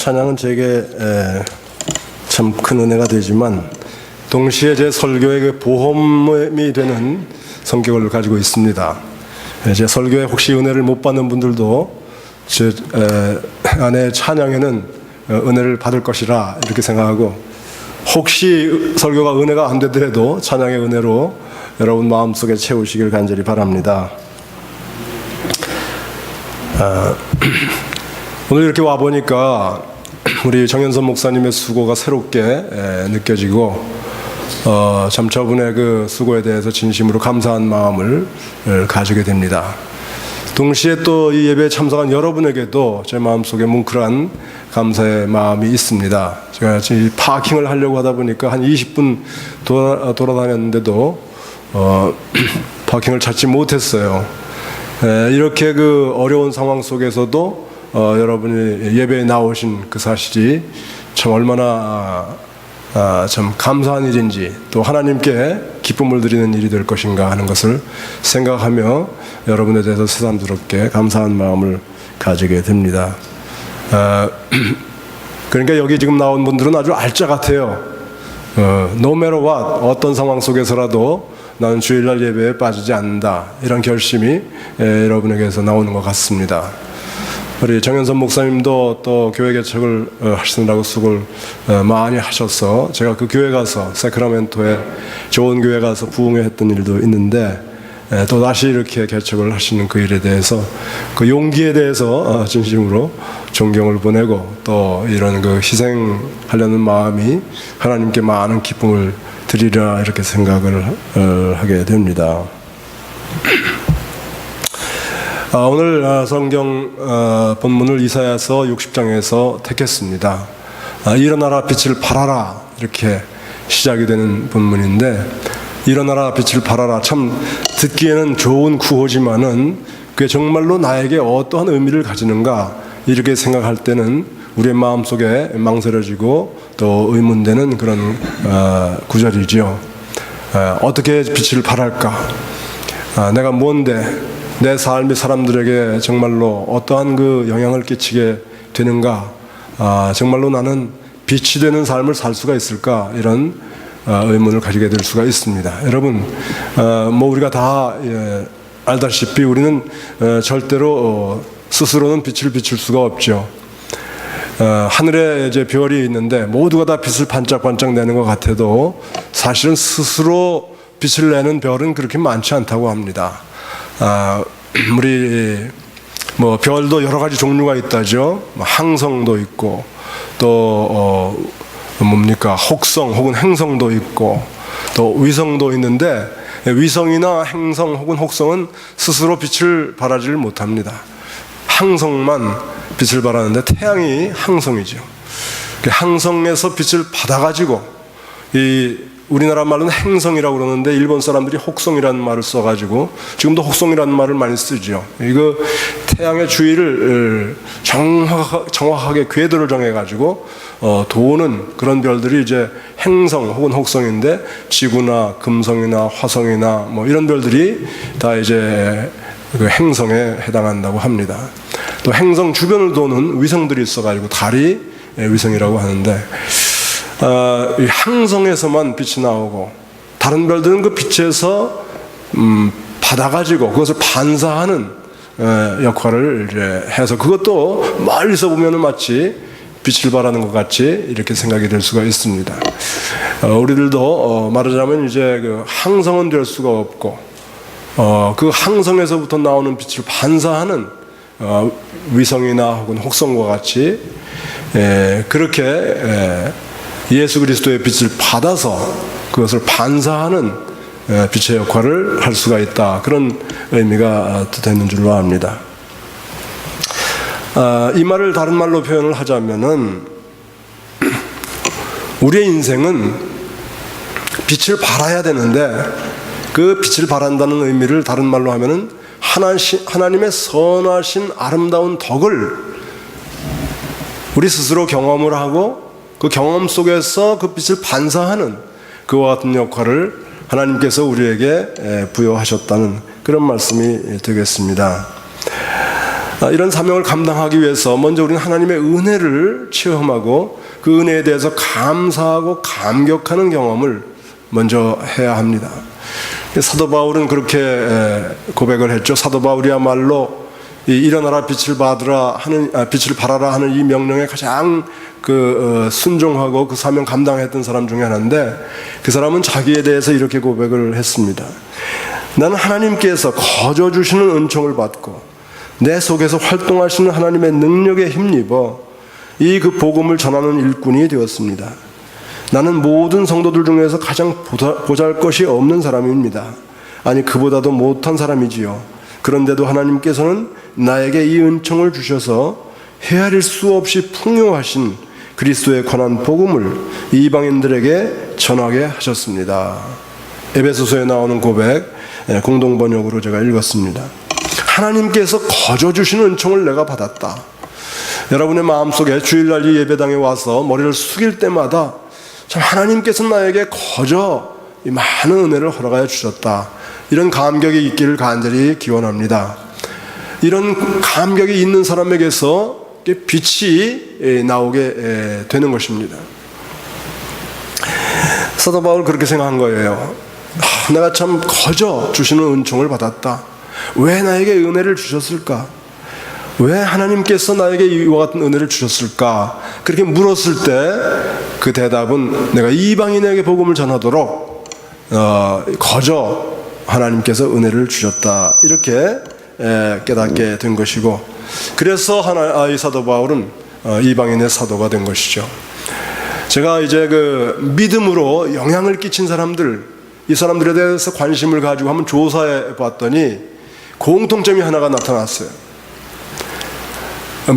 찬양은 제게 참 큰 은혜가 되지만 동시에 제 설교의 그 보험이 되는 성격을 가지고 있습니다. 제 설교에 혹시 은혜를 못 받는 분들도 제 안에 찬양에는 은혜를 받을 것이라 이렇게 생각하고, 혹시 설교가 은혜가 안 되더라도 찬양의 은혜로 여러분 마음속에 채우시길 간절히 바랍니다. 오늘 이렇게 와보니까 우리 정현선 목사님의 수고가 새롭게 느껴지고 참 저분의 그 수고에 대해서 진심으로 감사한 마음을 가지게 됩니다. 동시에 또 이 예배에 참석한 여러분에게도 제 마음속에 뭉클한 감사의 마음이 있습니다. 제가 지금 파킹을 하려고 하다 보니까 한 20분 돌아다녔는데도 파킹을 찾지 못했어요. 이렇게 그 어려운 상황 속에서도 여러분이 예배에 나오신 그 사실이 참 얼마나 참 감사한 일인지, 또 하나님께 기쁨을 드리는 일이 될 것인가 하는 것을 생각하며 여러분에 대해서 새삼스럽게 감사한 마음을 가지게 됩니다. 그러니까 여기 지금 나온 분들은 아주 알짜 같아요. No matter what, 어떤 상황 속에서라도 나는 주일날 예배에 빠지지 않는다, 이런 결심이 여러분에게서 나오는 것 같습니다. 우리 정현선 목사님도 또 교회 개척을 하시느라고 수고를 많이 하셔서 제가 그 교회 가서 세크라멘토에 좋은 교회 가서 부흥회했던 일도 있는데, 또 다시 이렇게 개척을 하시는 그 일에 대해서, 그 용기에 대해서 진심으로 존경을 보내고, 또 이런 그 희생하려는 마음이 하나님께 많은 기쁨을 드리라 이렇게 생각을 하게 됩니다. 오늘 성경 본문을 이사야서 60장에서 택했습니다. 일어나라 빛을 발하라, 이렇게 시작이 되는 본문인데, 일어나라 빛을 발하라, 참 듣기에는 좋은 구호지만은 그게 정말로 나에게 어떠한 의미를 가지는가, 이렇게 생각할 때는 우리의 마음속에 망설여지고 또 의문되는 그런 구절이지요. 어떻게 빛을 발할까? 내가 뭔데 내 삶이 사람들에게 정말로 어떠한 그 영향을 끼치게 되는가? 정말로 나는 빛이 되는 삶을 살 수가 있을까? 이런 의문을 가지게 될 수가 있습니다. 여러분, 뭐 우리가 다 알다시피 우리는 절대로 스스로는 빛을 비출 수가 없죠. 하늘에 이제 별이 있는데 모두가 다 빛을 반짝반짝 내는 것 같아도 사실은 스스로 빛을 내는 별은 그렇게 많지 않다고 합니다. 우리 뭐 별도 여러 가지 종류가 있다죠. 항성도 있고, 또 뭡니까, 혹성 혹은 행성도 있고, 또 위성도 있는데, 위성이나 행성 혹은 혹성은 스스로 빛을 발하지를 못합니다. 항성만 빛을 발하는데, 태양이 항성이죠. 항성에서 빛을 받아가지고, 이 우리나라 말로는 행성이라고 그러는데 일본 사람들이 혹성이라는 말을 써가지고 지금도 혹성이라는 말을 많이 쓰죠. 이거 태양의 주위를 정확하게 궤도를 정해가지고 도는 그런 별들이 이제 행성 혹은 혹성인데, 지구나 금성이나 화성이나 뭐 이런 별들이 다 이제 그 행성에 해당한다고 합니다. 또 행성 주변을 도는 위성들이 있어가지고 달이 위성이라고 하는데, 이 항성에서만 빛이 나오고 다른 별들은 그 빛에서 받아가지고 그것을 반사하는 역할을 이제 해서, 그것도 멀리서 보면은 마치 빛을 발하는 것 같이 이렇게 생각이 될 수가 있습니다. 우리들도 말하자면 이제 그 항성은 될 수가 없고, 그 항성에서부터 나오는 빛을 반사하는 위성이나 혹은 혹성과 같이 그렇게 예수 그리스도의 빛을 받아서 그것을 반사하는 빛의 역할을 할 수가 있다, 그런 의미가 되는 줄로 압니다. 이 말을 다른 말로 표현을 하자면은, 우리의 인생은 빛을 발해야 되는데, 그 빛을 발한다는 의미를 다른 말로 하면은 하나님의 선하신 아름다운 덕을 우리 스스로 경험을 하고 그 경험 속에서 그 빛을 반사하는 그와 같은 역할을 하나님께서 우리에게 부여하셨다는 그런 말씀이 되겠습니다. 이런 사명을 감당하기 위해서 먼저 우리는 하나님의 은혜를 체험하고 그 은혜에 대해서 감사하고 감격하는 경험을 먼저 해야 합니다. 사도 바울은 그렇게 고백을 했죠. 사도 바울이야말로 일어나라 빛을 받으라 하는 빛을 발하라 하는 이 명령에 가장 순종하고 그 사명 감당했던 사람 중에 하나인데, 그 사람은 자기에 대해서 이렇게 고백을 했습니다. 나는 하나님께서 거저 주시는 은총을 받고 내 속에서 활동하시는 하나님의 능력에 힘입어 이 그 복음을 전하는 일꾼이 되었습니다. 나는 모든 성도들 중에서 가장 보잘것이 없는 사람입니다. 아니, 그보다도 못한 사람이지요. 그런데도 하나님께서는 나에게 이 은총을 주셔서 헤아릴 수 없이 풍요하신 그리스도에 관한 복음을 이방인들에게 전하게 하셨습니다. 에베소서에 나오는 고백, 공동 번역으로 제가 읽었습니다. 하나님께서 거저 주시는 은총을 내가 받았다. 여러분의 마음속에 주일날 이 예배당에 와서 머리를 숙일 때마다 참 하나님께서 나에게 거저 이 많은 은혜를 허락하여 주셨다, 이런 감격이 있기를 간절히 기원합니다. 이런 감격이 있는 사람에게서 빛이 나오게 되는 것입니다. 사도 바울 그렇게 생각한 거예요. 내가 참 거저 주시는 은총을 받았다. 왜 나에게 은혜를 주셨을까? 왜 하나님께서 나에게 이와 같은 은혜를 주셨을까? 그렇게 물었을 때 그 대답은 내가 이방인에게 복음을 전하도록 거저 하나님께서 은혜를 주셨다, 이렇게 깨닫게 된 것이고, 그래서 이 사도 바울은 이방인의 사도가 된 것이죠. 제가 이제 믿음으로 영향을 끼친 사람들, 이 사람들에 대해서 관심을 가지고 한번 조사해 봤더니 공통점이 하나가 나타났어요.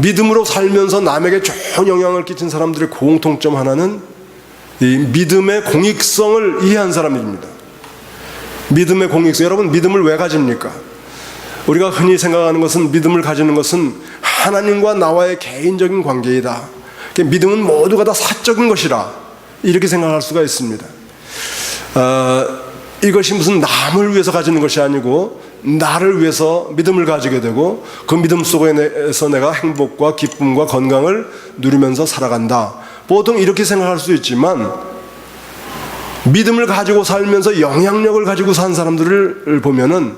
믿음으로 살면서 남에게 좋은 영향을 끼친 사람들의 공통점 하나는 이 믿음의 공익성을 이해한 사람들입니다. 믿음의 공익성. 여러분, 믿음을 왜 가집니까? 우리가 흔히 생각하는 것은, 믿음을 가지는 것은 하나님과 나와의 개인적인 관계이다. 믿음은 모두가 다 사적인 것이라, 이렇게 생각할 수가 있습니다. 이것이 무슨 남을 위해서 가지는 것이 아니고 나를 위해서 믿음을 가지게 되고, 그 믿음 속에서 내가 행복과 기쁨과 건강을 누리면서 살아간다. 보통 이렇게 생각할 수 있지만, 믿음을 가지고 살면서 영향력을 가지고 산 사람들을 보면은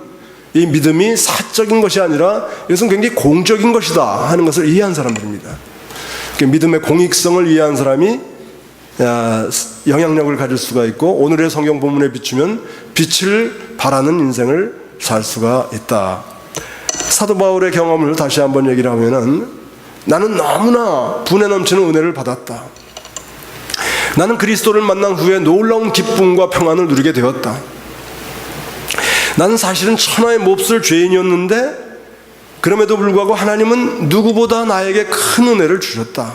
이 믿음이 사적인 것이 아니라 이것은 굉장히 공적인 것이다 하는 것을 이해한 사람들입니다. 믿음의 공익성을 이해한 사람이 영향력을 가질 수가 있고, 오늘의 성경 본문에 비추면 빛을 발하는 인생을 살 수가 있다. 사도 바울의 경험을 다시 한번 얘기를 하면은, 나는 너무나 분에 넘치는 은혜를 받았다. 나는 그리스도를 만난 후에 놀라운 기쁨과 평안을 누리게 되었다. 나는 사실은 천하의 몹쓸 죄인이었는데 그럼에도 불구하고 하나님은 누구보다 나에게 큰 은혜를 주셨다.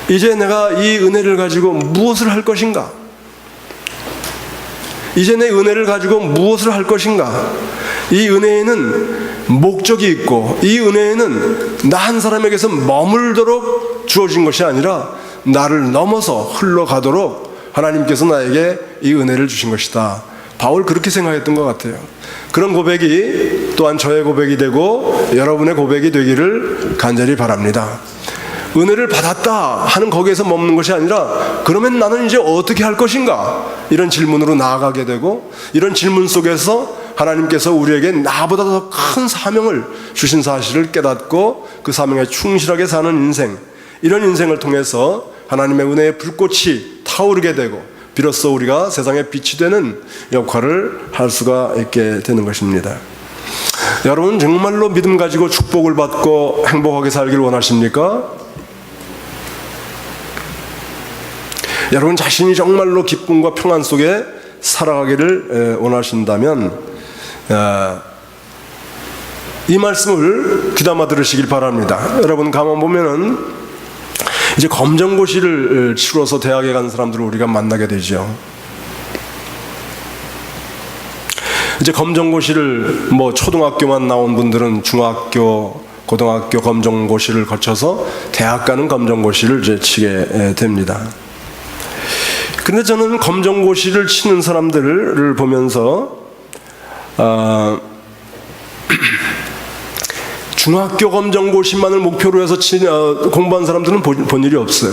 이제 내가 이 은혜를 가지고 무엇을 할 것인가? 이제 내 은혜를 가지고 무엇을 할 것인가? 이 은혜에는 목적이 있고, 이 은혜에는 나 한 사람에게서 머물도록 주어진 것이 아니라 나를 넘어서 흘러가도록 하나님께서 나에게 이 은혜를 주신 것이다. 바울 그렇게 생각했던 것 같아요. 그런 고백이 또한 저의 고백이 되고 여러분의 고백이 되기를 간절히 바랍니다. 은혜를 받았다 하는 거기에서 머무는 것이 아니라, 그러면 나는 이제 어떻게 할 것인가? 이런 질문으로 나아가게 되고, 이런 질문 속에서 하나님께서 우리에게 나보다 더 큰 사명을 주신 사실을 깨닫고 그 사명에 충실하게 사는 인생, 이런 인생을 통해서 하나님의 은혜의 불꽃이 타오르게 되고 비로소 우리가 세상의 빛이 되는 역할을 할 수가 있게 되는 것입니다. 여러분, 정말로 믿음 가지고 축복을 받고 행복하게 살기를 원하십니까? 여러분 자신이 정말로 기쁨과 평안 속에 살아가기를 원하신다면 이 말씀을 귀담아 들으시길 바랍니다. 여러분 가만 보면은 이제 검정고시를 치러서 대학에 간 사람들을 우리가 만나게 되죠. 이제 검정고시를 초등학교만 나온 분들은 중학교, 고등학교 검정고시를 거쳐서 대학 가는 검정고시를 이제 치게 됩니다. 근데 저는 검정고시를 치는 사람들을 중학교 검정고시만을 목표로 해서 공부한 사람들은 본 일이 없어요.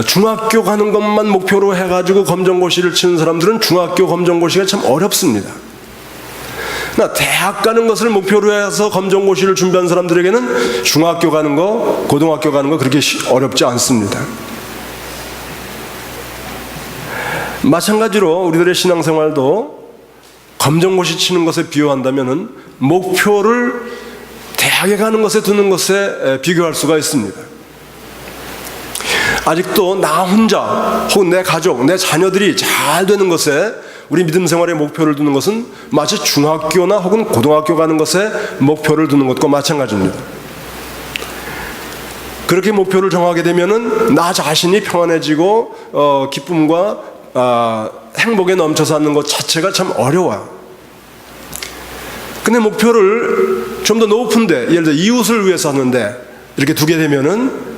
중학교 가는 것만 목표로 해가지고 검정고시를 치는 사람들은 중학교 검정고시가 참 어렵습니다. 그러나 대학 가는 것을 목표로 해서 검정고시를 준비한 사람들에게는 중학교 가는 거, 고등학교 가는 거 그렇게 어렵지 않습니다. 마찬가지로 우리들의 신앙생활도 검정고시 치는 것에 비유한다면 목표를 대학에 가는 것에 두는 것에 비교할 수가 있습니다. 아직도 나 혼자 혹은 내 가족, 내 자녀들이 잘 되는 것에 우리 믿음 생활의 목표를 두는 것은 마치 중학교나 혹은 고등학교 가는 것에 목표를 두는 것과 마찬가지입니다. 그렇게 목표를 정하게 되면은 나 자신이 평안해지고 기쁨과 행복에 넘쳐 사는 것 자체가 참 어려워요. 근데 목표를 좀 더 높은데, 예를 들어 이웃을 위해서 하는데 이렇게 두게 되면은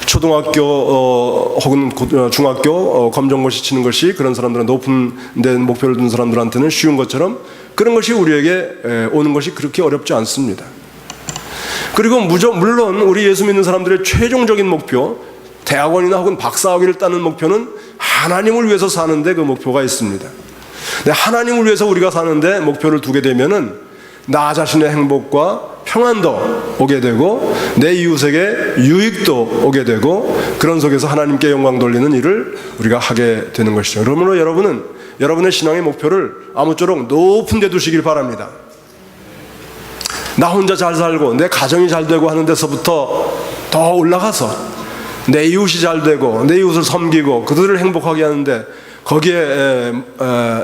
초등학교 혹은 중학교 검정고시 치는 것이 그런 사람들은 높은 데 목표를 둔 사람들한테는 쉬운 것처럼 그런 것이 우리에게 오는 것이 그렇게 어렵지 않습니다. 그리고 물론 우리 예수 믿는 사람들의 최종적인 목표, 대학원이나 혹은 박사학위를 따는 목표는 하나님을 위해서 사는데 그 목표가 있습니다. 근데 하나님을 위해서 우리가 사는데 목표를 두게 되면은 나 자신의 행복과 평안도 오게 되고 내 이웃에게 유익도 오게 되고 그런 속에서 하나님께 영광 돌리는 일을 우리가 하게 되는 것이죠. 그러므로 여러분은 여러분의 신앙의 목표를 아무쪼록 높은 데 두시길 바랍니다. 나 혼자 잘 살고 내 가정이 잘 되고 하는 데서부터 더 올라가서 내 이웃이 잘 되고 내 이웃을 섬기고 그들을 행복하게 하는데 거기에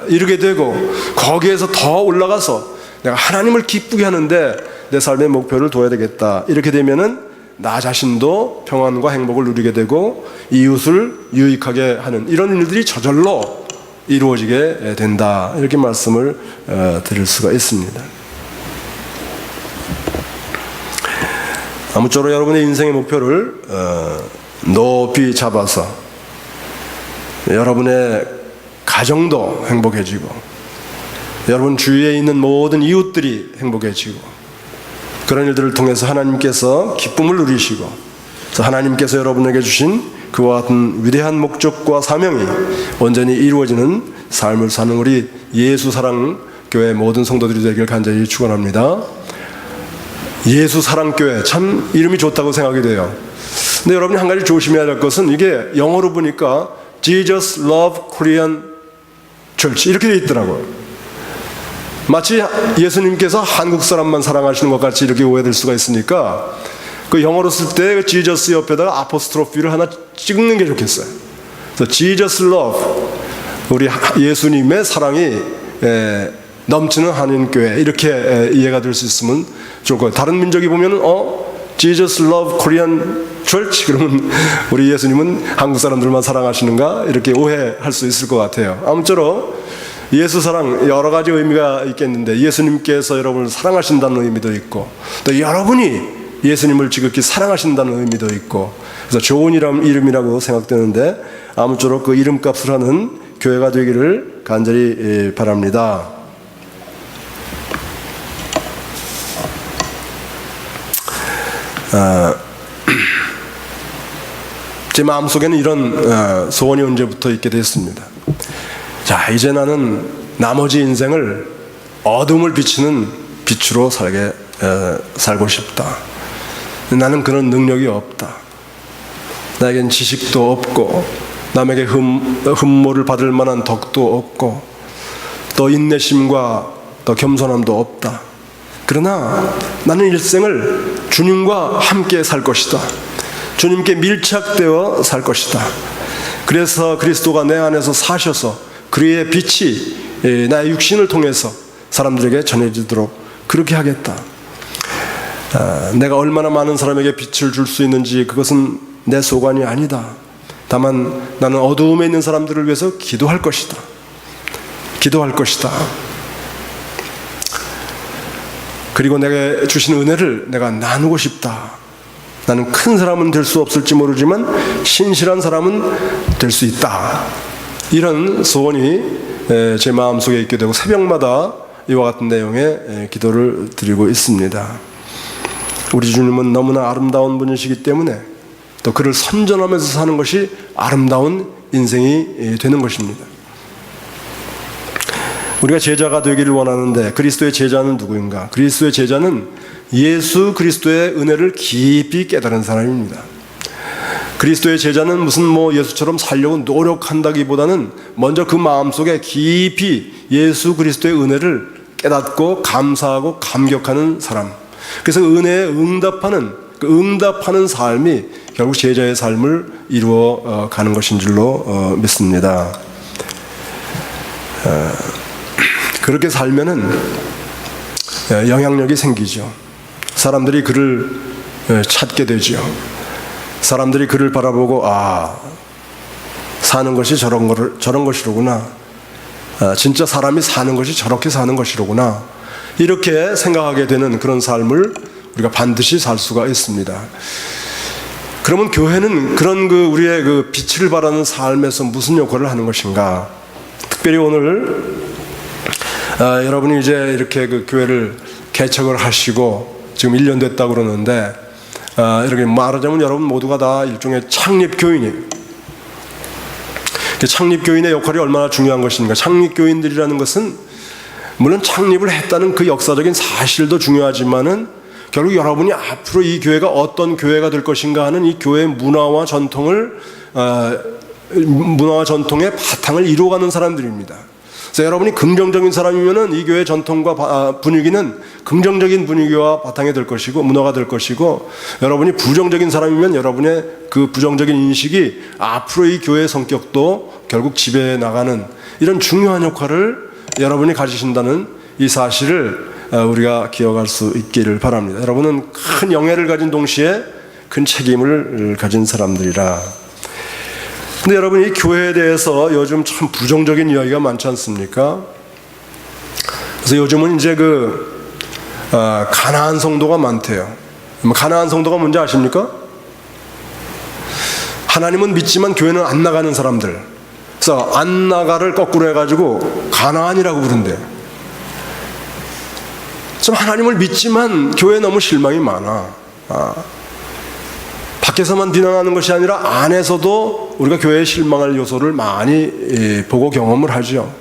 이르게 되고 거기에서 더 올라가서 내가 하나님을 기쁘게 하는데 내 삶의 목표를 둬야 되겠다. 이렇게 되면은 나 자신도 평안과 행복을 누리게 되고 이웃을 유익하게 하는 이런 일들이 저절로 이루어지게 된다. 이렇게 말씀을 드릴 수가 있습니다. 아무쪼록 여러분의 인생의 목표를 높이 잡아서 여러분의 가정도 행복해지고 여러분 주위에 있는 모든 이웃들이 행복해지고 그런 일들을 통해서 하나님께서 기쁨을 누리시고 하나님께서 여러분에게 주신 그와 같은 위대한 목적과 사명이 온전히 이루어지는 삶을 사는 우리 예수사랑교회 모든 성도들이 되길 간절히 축원합니다. 예수사랑교회 참 이름이 좋다고 생각이 돼요. 근데 여러분이 한 가지 조심해야 될 것은 이게 영어로 보니까 Jesus Love Korean Church 이렇게 되어 있더라고요. 마치 예수님께서 한국 사람만 사랑하시는 것 같이 이렇게 오해될 수가 있으니까 그 영어로 쓸 때 지저스 옆에다가 아포스트로피를 하나 찍는 게 좋겠어요. 그래서 Jesus Love, 우리 예수님의 사랑이 넘치는 한인교회 이렇게 이해가 될 수 있으면 좋을 거예요. 다른 민족이 보면은 Jesus Love Korean Church 그러면 우리 예수님은 한국 사람들만 사랑하시는가 이렇게 오해할 수 있을 것 같아요. 아무쪼록 예수 사랑 여러 가지 의미가 있겠는데 예수님께서 여러분을 사랑하신다는 의미도 있고 또 여러분이 예수님을 지극히 사랑하신다는 의미도 있고 그래서 좋은 이름이라고 생각되는데 아무쪼록 그 이름값을 하는 교회가 되기를 간절히 바랍니다. 제 마음속에는 이런 소원이 언제부터 있게 됐습니다. 자, 이제 나는 나머지 인생을 어둠을 비치는 빛으로 살고 싶다. 나는 그런 능력이 없다. 나에겐 지식도 없고 남에게 흠모를 받을 만한 덕도 없고 또 인내심과 또 겸손함도 없다. 그러나 나는 일생을 주님과 함께 살 것이다. 주님께 밀착되어 살 것이다. 그래서 그리스도가 내 안에서 사셔서 그의 빛이 나의 육신을 통해서 사람들에게 전해지도록 그렇게 하겠다. 내가 얼마나 많은 사람에게 빛을 줄 수 있는지 그것은 내 소관이 아니다. 다만 나는 어두움에 있는 사람들을 위해서 기도할 것이다. 기도할 것이다. 그리고 내게 주신 은혜를 내가 나누고 싶다. 나는 큰 사람은 될 수 없을지 모르지만 신실한 사람은 될 수 있다. 이런 소원이 제 마음속에 있게 되고 새벽마다 이와 같은 내용의 기도를 드리고 있습니다. 우리 주님은 너무나 아름다운 분이시기 때문에 또 그를 선전하면서 사는 것이 아름다운 인생이 되는 것입니다. 우리가 제자가 되기를 원하는데 그리스도의 제자는 누구인가? 그리스도의 제자는 예수 그리스도의 은혜를 깊이 깨달은 사람입니다. 그리스도의 제자는 무슨 예수처럼 살려고 노력한다기보다는 먼저 그 마음속에 깊이 예수 그리스도의 은혜를 깨닫고 감사하고 감격하는 사람. 그래서 은혜에 응답하는 삶이 결국 제자의 삶을 이루어 가는 것인 줄로 믿습니다. 그렇게 살면은 영향력이 생기죠. 사람들이 그를 찾게 되죠. 사람들이 그를 바라보고 사는 것이 저런 것이로구나. 진짜 사람이 사는 것이 저렇게 사는 것이로구나. 이렇게 생각하게 되는 그런 삶을 우리가 반드시 살 수가 있습니다. 그러면 교회는 그런 우리의 빛을 발하는 삶에서 무슨 역할을 하는 것인가? 특별히 오늘 여러분이 이제 이렇게 교회를 개척을 하시고 지금 1년 됐다고 그러는데 이렇게 말하자면 여러분 모두가 다 일종의 창립교인이에요. 창립교인의 역할이 얼마나 중요한 것인가. 창립교인들이라는 것은 물론 창립을 했다는 그 역사적인 사실도 중요하지만은 결국 여러분이 앞으로 이 교회가 어떤 교회가 될 것인가 하는 이 교회의 문화와 전통의 바탕을 이루어가는 사람들입니다. 그래서 여러분이 긍정적인 사람이면은 이 교회의 전통과 분위기는 긍정적인 분위기와 바탕이 될 것이고 문화가 될 것이고, 여러분이 부정적인 사람이면 여러분의 그 부정적인 인식이 앞으로 이 교회의 성격도 결국 지배해 나가는 이런 중요한 역할을 여러분이 가지신다는 이 사실을 우리가 기억할 수 있기를 바랍니다. 여러분은 큰 영예를 가진 동시에 큰 책임을 가진 사람들이라. 근데 여러분, 이 교회에 대해서 요즘 참 부정적인 이야기가 많지 않습니까? 그래서 요즘은 이제 가나안 성도가 많대요. 가나안 성도가 뭔지 아십니까? 하나님은 믿지만 교회는 안 나가는 사람들. 그래서 안 나가를 거꾸로 해가지고 가나안이라고 부른대요. 좀 하나님을 믿지만 교회에 너무 실망이 많아. 밖에서만 비난하는 것이 아니라 안에서도 우리가 교회에 실망할 요소를 많이 보고 경험을 하죠.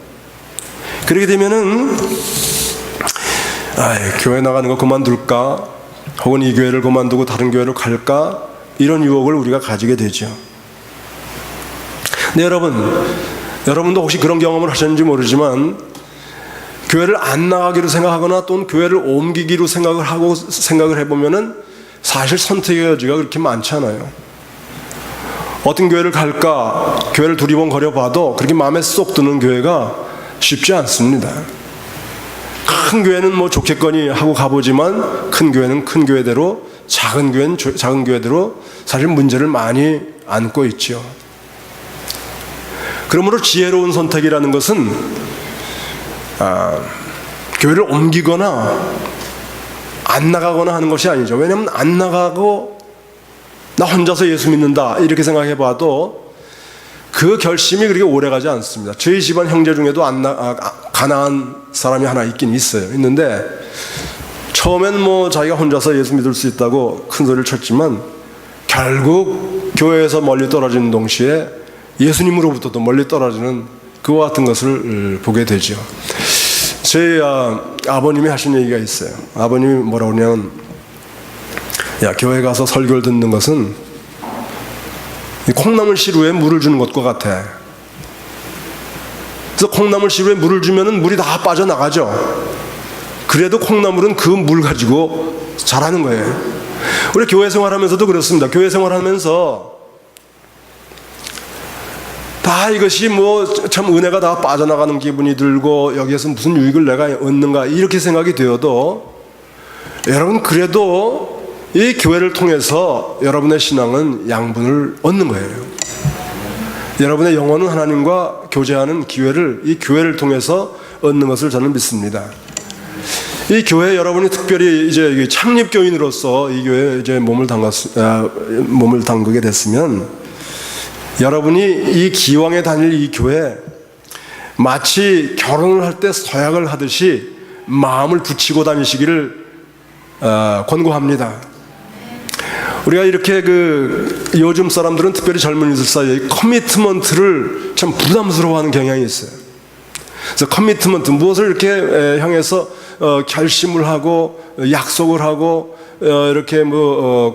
그렇게 되면은 교회 나가는 거 그만둘까? 혹은 이 교회를 그만두고 다른 교회로 갈까? 이런 유혹을 우리가 가지게 되죠. 근데 여러분도 혹시 그런 경험을 하셨는지 모르지만 교회를 안 나가기로 생각하거나 또는 교회를 옮기기로 생각을 해보면은 사실 선택의 여지가 그렇게 많지 않아요. 어떤 교회를 갈까? 교회를 두리번거려 봐도 그렇게 마음에 쏙 드는 교회가 쉽지 않습니다. 큰 교회는 좋겠거니 하고 가보지만 큰 교회는 큰 교회대로, 작은 교회는 작은 교회대로 사실 문제를 많이 안고 있죠. 그러므로 지혜로운 선택이라는 것은 교회를 옮기거나 안 나가거나 하는 것이 아니죠. 왜냐하면 안 나가고 나 혼자서 예수 믿는다 이렇게 생각해봐도 그 결심이 그렇게 오래가지 않습니다. 저희 집안 형제 중에도 가나안 사람이 하나 있는데 처음엔 자기가 혼자서 예수 믿을 수 있다고 큰 소리를 쳤지만 결국 교회에서 멀리 떨어지는 동시에 예수님으로부터도 멀리 떨어지는 그와 같은 것을 보게 되죠. 저희 아버님이 하신 얘기가 있어요. 아버님이 뭐라고 하냐면, 교회 가서 설교를 듣는 것은 콩나물 시루에 물을 주는 것과 같아. 그래서 콩나물 시루에 물을 주면은 물이 다 빠져나가죠. 그래도 콩나물은 그 물 가지고 자라는 거예요. 우리 교회 생활하면서도 그렇습니다. 교회 생활하면서 다 이것이 참 은혜가 다 빠져나가는 기분이 들고 여기에서 무슨 유익을 내가 얻는가 이렇게 생각이 되어도, 여러분 그래도 이 교회를 통해서 여러분의 신앙은 양분을 얻는 거예요. 여러분의 영혼은 하나님과 교제하는 기회를 이 교회를 통해서 얻는 것을 저는 믿습니다. 이 교회 여러분이 특별히 이제 창립교인으로서 이 교회에 이제 몸을 담그게 됐으면, 여러분이 이 기왕에 다닐 이 교회 마치 결혼을 할 때 서약을 하듯이 마음을 붙이고 다니시기를 권고합니다. 우리가 이렇게 요즘 사람들은 특별히 젊은이들 사이에 커미트먼트를 참 부담스러워하는 경향이 있어요. 그래서 커미트먼트, 무엇을 이렇게 향해서 결심을 하고 약속을 하고 이렇게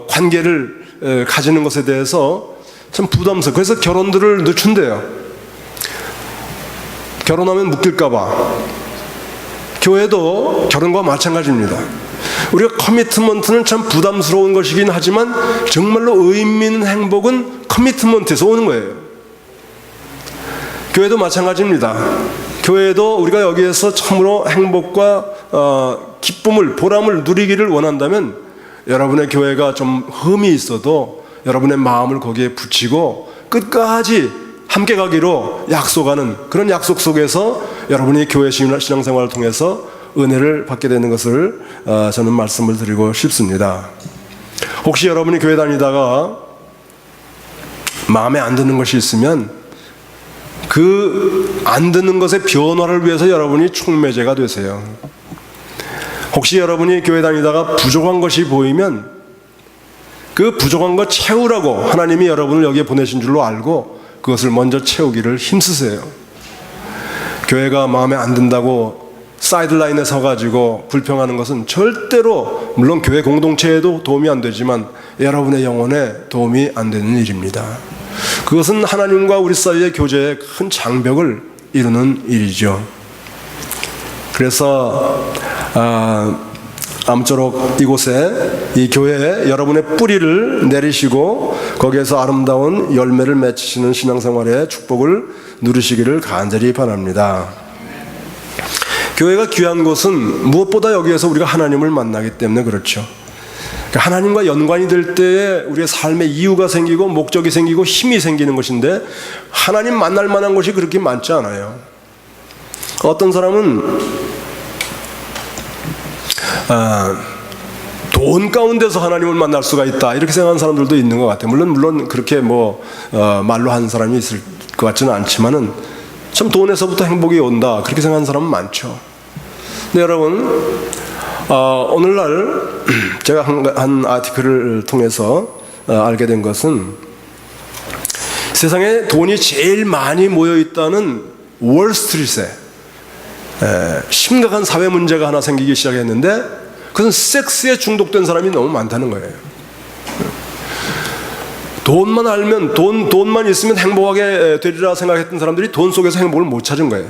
관계를 가지는 것에 대해서 참 부담스러워. 그래서 결혼들을 늦춘대요. 결혼하면 묶일까봐. 교회도 결혼과 마찬가지입니다. 우리가 커미트먼트는 참 부담스러운 것이긴 하지만 정말로 의미 있는 행복은 커미트먼트에서 오는 거예요. 교회도 마찬가지입니다. 교회도 우리가 여기에서 참으로 행복과 기쁨을, 보람을 누리기를 원한다면 여러분의 교회가 좀 흠이 있어도 여러분의 마음을 거기에 붙이고 끝까지 함께 가기로 약속하는 그런 약속 속에서 여러분이 교회 신앙생활을 통해서 은혜를 받게 되는 것을 저는 말씀을 드리고 싶습니다. 혹시 여러분이 교회 다니다가 마음에 안 드는 것이 있으면 그 안 드는 것의 변화를 위해서 여러분이 촉매제가 되세요. 혹시 여러분이 교회 다니다가 부족한 것이 보이면 그 부족한 것 채우라고 하나님이 여러분을 여기에 보내신 줄로 알고 그것을 먼저 채우기를 힘쓰세요. 교회가 마음에 안 든다고 사이드라인에 서가지고 불평하는 것은 절대로, 물론 교회 공동체에도 도움이 안 되지만 여러분의 영혼에 도움이 안 되는 일입니다. 그것은 하나님과 우리 사이의 교제에 큰 장벽을 이루는 일이죠. 그래서 아무쪼록 이곳에, 이 교회에 여러분의 뿌리를 내리시고 거기에서 아름다운 열매를 맺히시는 신앙생활의 축복을 누리시기를 간절히 바랍니다. 교회가 귀한 곳은 무엇보다 여기에서 우리가 하나님을 만나기 때문에 그렇죠. 하나님과 연관이 될 때에 우리의 삶에 이유가 생기고 목적이 생기고 힘이 생기는 것인데 하나님 만날 만한 곳이 그렇게 많지 않아요. 어떤 사람은 돈 가운데서 하나님을 만날 수가 있다 이렇게 생각하는 사람들도 있는 것 같아요. 물론 그렇게 말로 하는 사람이 있을 것 같지는 않지만은 참 돈에서부터 행복이 온다 그렇게 생각하는 사람은 많죠. 근데 여러분 오늘날 제가 한 아티클을 통해서 알게 된 것은 세상에 돈이 제일 많이 모여 있다는 월스트리트에 심각한 사회 문제가 하나 생기기 시작했는데 그것은 섹스에 중독된 사람이 너무 많다는 거예요. 돈만 알면 돈만 있으면 행복하게 되리라 생각했던 사람들이 돈 속에서 행복을 못 찾은 거예요.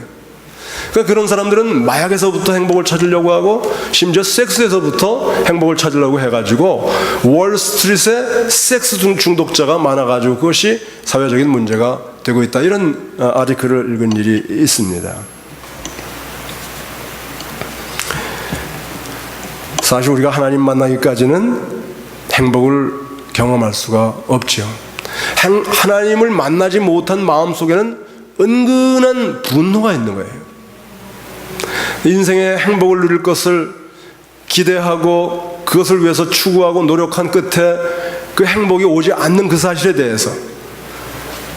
그러니까 그런 사람들은 마약에서부터 행복을 찾으려고 하고 심지어 섹스에서부터 행복을 찾으려고 해가지고 월스트리트에 섹스 중독자가 많아가지고 그것이 사회적인 문제가 되고 있다 이런 아티클을 읽은 일이 있습니다. 사실 우리가 하나님 만나기까지는 행복을 경험할 수가 없죠. 하나님을 만나지 못한 마음속에는 은근한 분노가 있는 거예요. 인생의 행복을 누릴 것을 기대하고 그것을 위해서 추구하고 노력한 끝에 그 행복이 오지 않는 그 사실에 대해서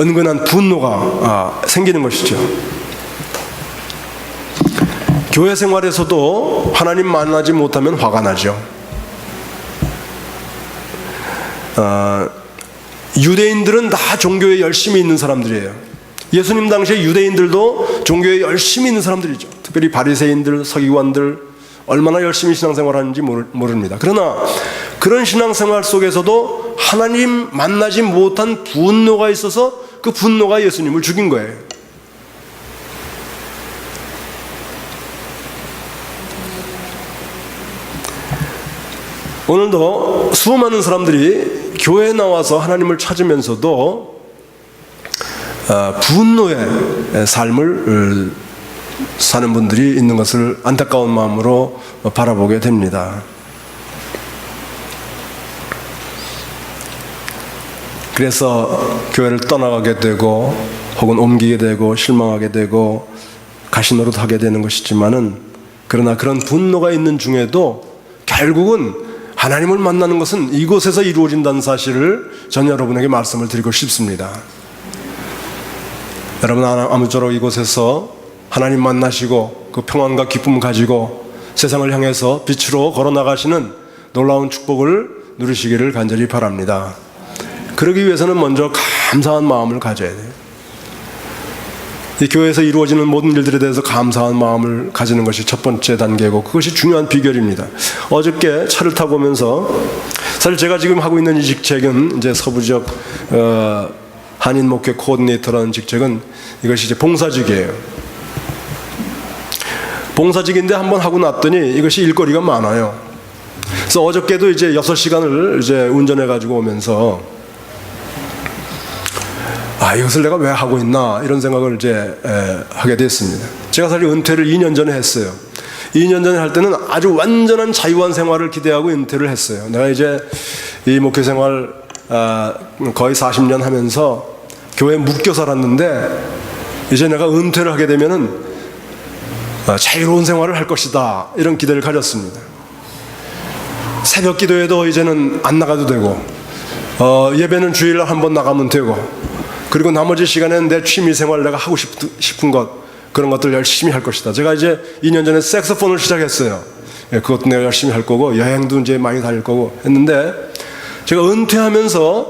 은근한 분노가 생기는 것이죠. 교회 생활에서도 하나님 만나지 못하면 화가 나죠. 유대인들은 다 종교에 열심히 있는 사람들이에요. 예수님 당시에 유대인들도 종교에 열심히 있는 사람들이죠. 특별히 바리새인들, 서기관들 얼마나 열심히 신앙생활 하는지 모릅니다. 그러나 그런 신앙생활 속에서도 하나님 만나지 못한 분노가 있어서 그 분노가 예수님을 죽인 거예요. 오늘도 수많은 사람들이 교회에 나와서 하나님을 찾으면서도 분노의 삶을 사는 분들이 있는 것을 안타까운 마음으로 바라보게 됩니다. 그래서 교회를 떠나가게 되고 혹은 옮기게 되고 실망하게 되고 가시노릇하게 되는 것이지만은 그러나 그런 분노가 있는 중에도 결국은 하나님을 만나는 것은 이곳에서 이루어진다는 사실을 전 여러분에게 말씀을 드리고 싶습니다. 여러분 아무쪼록 이곳에서 하나님 만나시고 그 평안과 기쁨 가지고 세상을 향해서 빛으로 걸어나가시는 놀라운 축복을 누리시기를 간절히 바랍니다. 그러기 위해서는 먼저 감사한 마음을 가져야 돼요. 이 교회에서 이루어지는 모든 일들에 대해서 감사한 마음을 가지는 것이 첫 번째 단계고, 그것이 중요한 비결입니다. 어저께 차를 타고 오면서, 사실 제가 지금 하고 있는 이 직책은 이제 서부 지역 한인 목회 코디네이터라는 직책은 이것이 이제 봉사직이에요. 봉사직인데 한번 하고 났더니 이것이 일거리가 많아요. 그래서 어저께도 이제 6시간을 이제 운전해 가지고 오면서, 이것을 내가 왜 하고 있나 이런 생각을 이제 하게 됐습니다. 제가 사실 은퇴를 2년 전에 했어요. 2년 전에 할 때는 아주 완전한 자유한 생활을 기대하고 은퇴를 했어요. 내가 이제 이 목회 생활 거의 40년 하면서 교회에 묶여 살았는데, 이제 내가 은퇴를 하게 되면은 자유로운 생활을 할 것이다, 이런 기대를 가졌습니다. 새벽 기도에도 이제는 안 나가도 되고, 예배는 주일날 한번 나가면 되고, 그리고 나머지 시간에는 내 취미 생활, 내가 하고 싶은 것, 그런 것들 열심히 할 것이다. 제가 이제 2년 전에 색소폰을 시작했어요. 그것도 내가 열심히 할 거고, 여행도 이제 많이 다닐 거고 했는데, 제가 은퇴하면서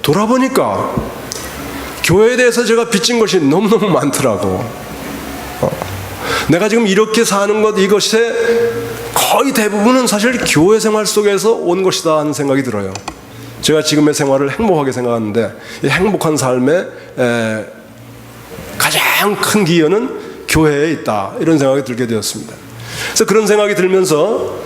돌아보니까 교회에 대해서 제가 빚진 것이 너무너무 많더라고. 내가 지금 이렇게 사는 것, 이것의 거의 대부분은 사실 교회 생활 속에서 온 것이다 하는 생각이 들어요. 제가 지금의 생활을 행복하게 생각하는데, 이 행복한 삶의 가장 큰 기여는 교회에 있다, 이런 생각이 들게 되었습니다. 그래서 그런 생각이 들면서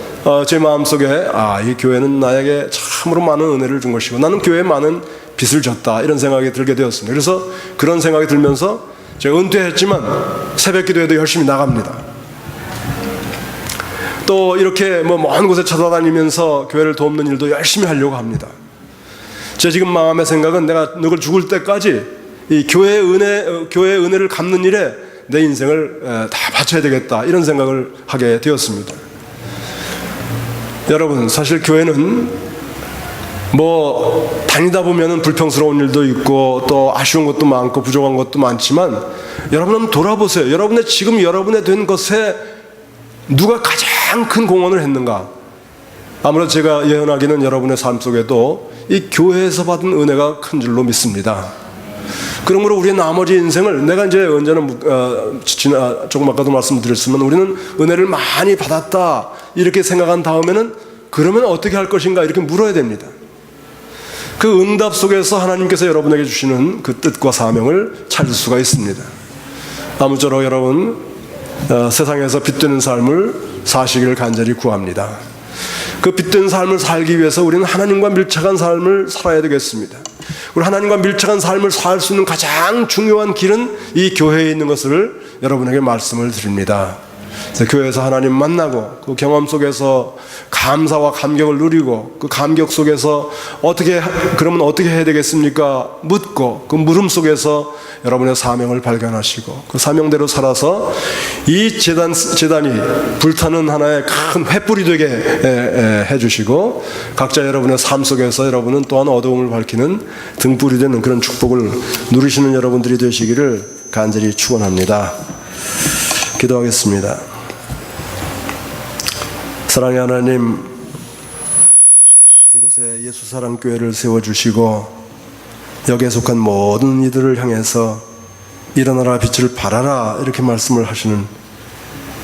제 마음속에 이 교회는 나에게 참으로 많은 은혜를 준 것이고, 나는 교회에 많은 빚을 졌다, 이런 생각이 들게 되었습니다. 그래서 그런 생각이 들면서 제가 은퇴했지만 새벽 기도에도 열심히 나갑니다. 또 이렇게 먼 곳에 찾아다니면서 교회를 돕는 일도 열심히 하려고 합니다. 제 지금 마음의 생각은 내가 늙어 죽을 때까지 이 교회의 은혜를 갚는 일에 내 인생을 다 바쳐야 되겠다, 이런 생각을 하게 되었습니다. 여러분, 사실 교회는 다니다 보면은 불평스러운 일도 있고 또 아쉬운 것도 많고 부족한 것도 많지만, 여러분 한번 돌아보세요. 지금 여러분의 된 것에 누가 가장 큰 공헌을 했는가? 아무래도 제가 예언하기는 여러분의 삶 속에도 이 교회에서 받은 은혜가 큰 줄로 믿습니다. 그러므로 우리의 나머지 인생을, 내가 이제 언제는 조금 아까도 말씀드렸지만, 우리는 은혜를 많이 받았다 이렇게 생각한 다음에는 그러면 어떻게 할 것인가, 이렇게 물어야 됩니다. 그 응답 속에서 하나님께서 여러분에게 주시는 그 뜻과 사명을 찾을 수가 있습니다. 아무쪼록 여러분 세상에서 빛되는 삶을 사시기를 간절히 구합니다. 그 빛된 삶을 살기 위해서 우리는 하나님과 밀착한 삶을 살아야 되겠습니다. 우리 하나님과 밀착한 삶을 살 수 있는 가장 중요한 길은 이 교회에 있는 것을 여러분에게 말씀을 드립니다. 교회에서 하나님 만나고, 그 경험 속에서 감사와 감격을 누리고, 그 감격 속에서 그러면 어떻게 해야 되겠습니까? 묻고, 그 물음 속에서 여러분의 사명을 발견하시고, 그 사명대로 살아서 이 재단이 불타는 하나의 큰 횃불이 되게 해주시고, 각자 여러분의 삶 속에서 여러분은 또한 어두움을 밝히는 등불이 되는 그런 축복을 누리시는 여러분들이 되시기를 간절히 축원합니다. 기도하겠습니다. 사랑의 하나님, 이곳에 예수사랑교회를 세워주시고 여기에 속한 모든 이들을 향해서 일어나라 빛을 발하라, 이렇게 말씀을 하시는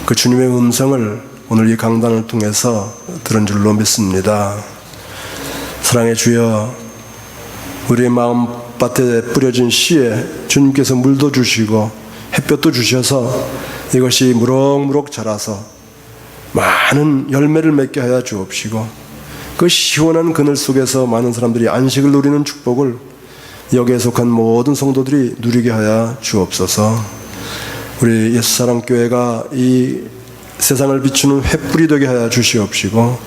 그 주님의 음성을 오늘 이 강단을 통해서 들은 줄로 믿습니다. 사랑의 주여, 우리의 마음밭에 뿌려진 씨에 주님께서 물도 주시고 햇볕도 주셔서 이것이 무럭무럭 자라서 많은 열매를 맺게 하여 주옵시고, 그 시원한 그늘 속에서 많은 사람들이 안식을 누리는 축복을 여기에 속한 모든 성도들이 누리게 하여 주옵소서. 우리 예수사랑교회가 이 세상을 비추는 횃불이 되게 하여 주시옵시고,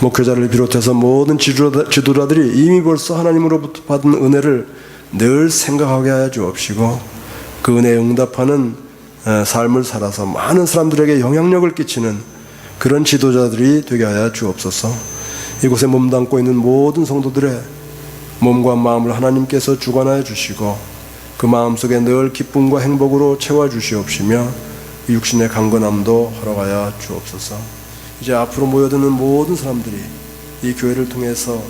목회자를 비롯해서 모든 지도자들이 이미 벌써 하나님으로부터 받은 은혜를 늘 생각하게 하여 주옵시고, 그 은혜에 응답하는 삶을 살아서 많은 사람들에게 영향력을 끼치는 그런 지도자들이 되게 하여 주옵소서. 이곳에 몸담고 있는 모든 성도들의 몸과 마음을 하나님께서 주관하여 주시고, 그 마음속에 늘 기쁨과 행복으로 채워주시옵시며, 육신의 강건함도 허락하여 주옵소서. 이제 앞으로 모여드는 모든 사람들이 이 교회를 통해서